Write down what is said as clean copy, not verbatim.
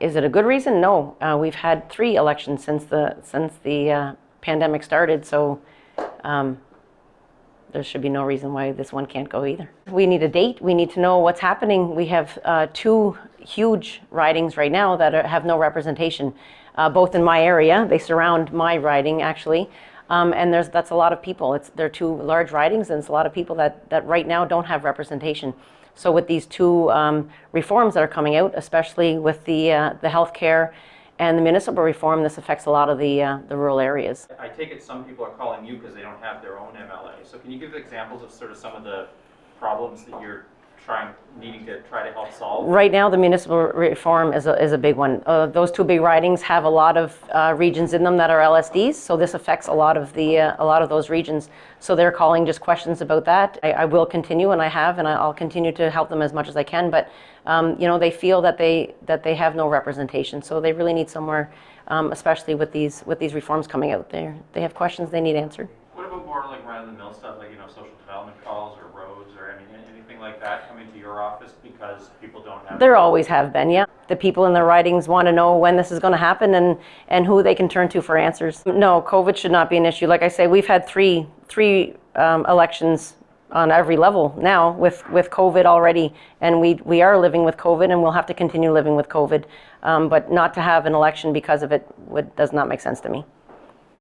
Is it a good reason? No. We've had 3 elections since the pandemic started, so there should be no reason why this one can't go either. We need a date. We need to know what's happening. We have 2 huge ridings right now that have no representation, both in my area. They surround my riding, actually. And that's a lot of people. They're 2 large ridings, and it's a lot of people that right now don't have representation. So with these 2 reforms that are coming out, especially with the healthcare and the municipal reform, this affects a lot of the rural areas. I take it some people are calling you because they don't have their own MLA. So can you give examples of sort of some of the problems that you're needing to try to help solve? Right now, the municipal reform is a big one. Those 2 big ridings have a lot of regions in them that are LSDs, so this affects a lot of those regions. So they're calling just questions about that. I will continue, and I have, and I'll continue to help them as much as I can. But they feel that they have no representation, so they really need somewhere, especially with these reforms coming out there. They have questions they need answered. What about more like run-of-the-mill stuff, like social development calls or roads or anything like that coming to your office because people don't have? There always have been, yeah. The people in the ridings want to know when this is going to happen and who they can turn to for answers. No, COVID should not be an issue. Like I say, we've had three elections on every level now with COVID already, and we are living with COVID, and we'll have to continue living with COVID. But not to have an election because of it does not make sense to me.